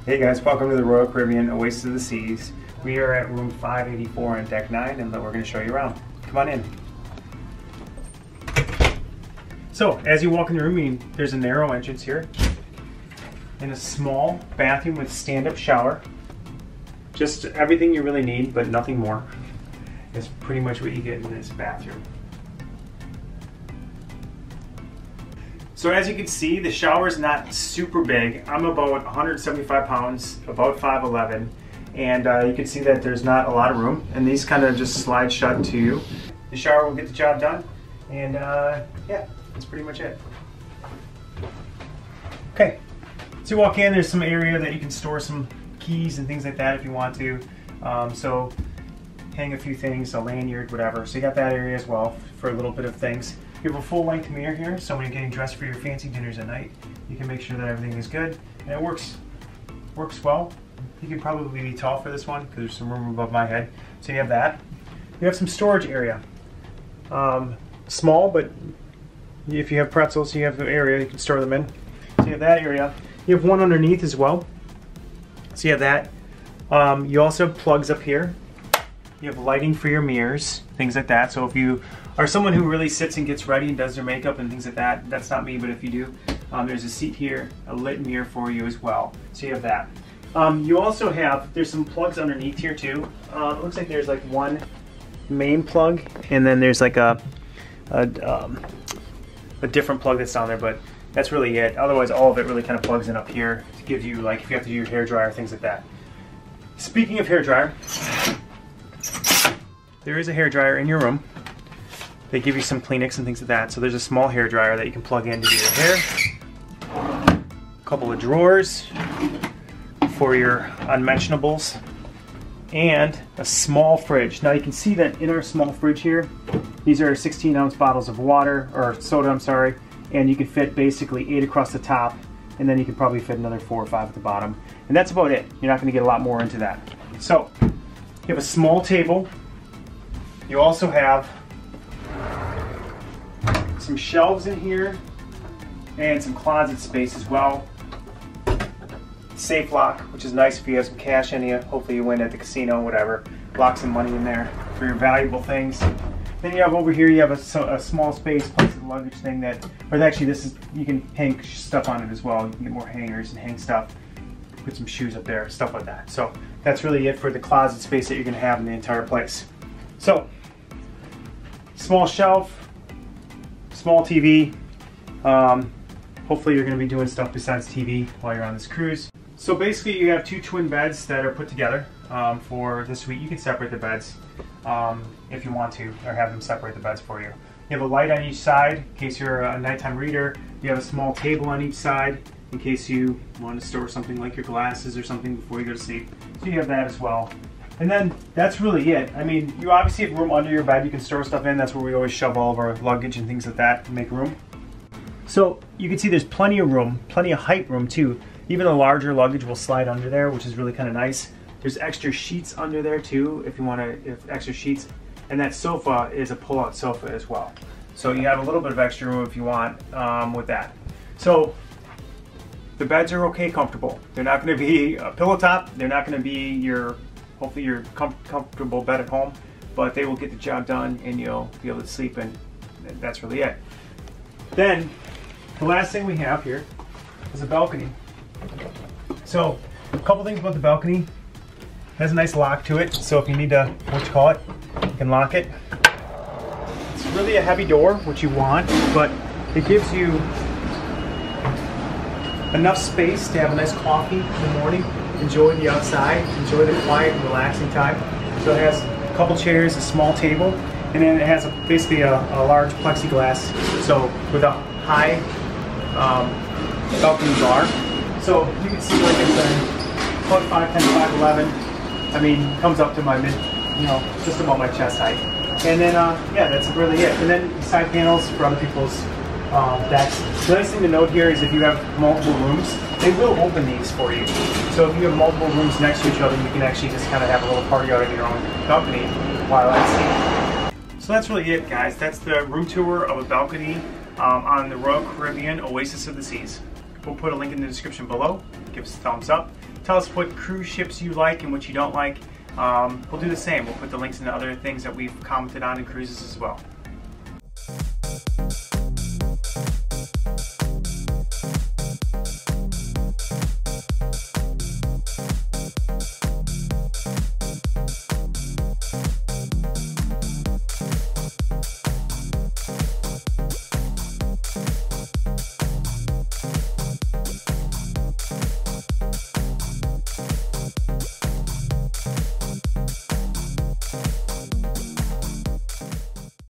Hey guys, welcome to the Royal Caribbean Oasis of the Seas. We are at room 584 on deck 9 and we're going to show you around. Come on in. So, as you walk in the room, there's a narrow entrance here and a small bathroom with stand-up shower. Just everything you really need, but nothing more. That's pretty much what you get in this bathroom. So as you can see, the shower is not super big. I'm about 175 pounds, about 5'11", and you can see that there's not a lot of room, and these kind of just slide shut to you. The shower will get the job done, and yeah, that's pretty much it. Okay, so you walk in, there's some area that you can store some keys and things like that if you want to. So hang a few things, a lanyard, whatever. So you got that area as well for a little bit of things. You have a full-length mirror here, so when you're getting dressed for your fancy dinners at night, you can make sure that everything is good, and it works well. You can probably be tall for this one because there's some room above my head. So you have that. You have some storage area. Small, but if you have pretzels, you have the area you can store them in. So you have that area. You have one underneath as well. So you have that. You also have plugs up here. You have lighting for your mirrors, things like that. So if you are someone who really sits and gets ready and does their makeup and things like that, that's not me, but if you do, there's a seat here, a lit mirror for you as well. So you have that. You also have, there's some plugs underneath here too. It looks like there's like one main plug, and then there's like a different plug that's down there, but that's really it. Otherwise, all of it really kind of plugs in up here to give you, like, if you have to do your hair dryer, things like that. Speaking of hair dryer, there is a hair dryer in your room. They give you some Kleenex and things like that. So there's a small hair dryer that you can plug in to do your hair. A couple of drawers for your unmentionables. And a small fridge. Now you can see that in our small fridge here, these are 16-ounce bottles of water, or soda, I'm sorry. And you can fit basically 8 across the top. And then you can probably fit another 4 or 5 at the bottom. And that's about it. You're not going to get a lot more into that. So, you have a small table. You also have some shelves in here and some closet space as well. Safe lock, which is nice if you have some cash in you. Hopefully you win at the casino, whatever. Lock some money in there for your valuable things. Then you have over here, you have a small space, place of luggage thing that, or actually this is, you can hang stuff on it as well. You can get more hangers and hang stuff. Put some shoes up there, stuff like that. So that's really it for the closet space that you're gonna have in the entire place. So, small shelf, small TV. Hopefully you're going to be doing stuff besides TV while you're on this cruise. So basically you have 2 twin beds that are put together for this suite. You can separate the beds if you want to, or have them separate the beds for you. You have a light on each side in case you're a nighttime reader. You have a small table on each side in case you want to store something like your glasses or something before you go to sleep. So you have that as well. And then that's really it. I mean, you obviously have room under your bed you can store stuff in. That's where we always shove all of our luggage and things like that to make room. So you can see there's plenty of room, plenty of height room too. Even a larger luggage will slide under there, which is really kind of nice. There's extra sheets under there too if you want to, extra sheets. And that sofa is a pull-out sofa as well. So you have a little bit of extra room if you want with that. So the beds are okay, comfortable. They're not going to be a pillow top. They're not going to be your, hopefully your comfortable bed at home, but they will get the job done and you'll be able to sleep, and that's really it. Then, the last thing we have here is a balcony. So, a couple things about the balcony. It has a nice lock to it, so if you need to, you can lock it. It's really a heavy door, which you want, but it gives you enough space to have a nice coffee in the morning. Enjoy the outside, enjoy the quiet and relaxing time. So it has a couple chairs, a small table, and then it has basically a large plexiglass, so with a high balcony bar. So you can see, like I said, about 5'10", 5'11". I mean, comes up to my mid, just about my chest height. And then, yeah, that's really it. And then side panels for other people's decks. The nice thing to note here is if you have multiple rooms, they will open these for you. So if you have multiple rooms next to each other, you can actually just kind of have a little party out of your own balcony while at sea. So that's really it, guys. That's the room tour of a balcony on the Royal Caribbean Oasis of the Seas. We'll put a link in the description below. Give us a thumbs up. Tell us what cruise ships you like and what you don't like. We'll do the same. We'll put the links into other things that we've commented on in cruises as well.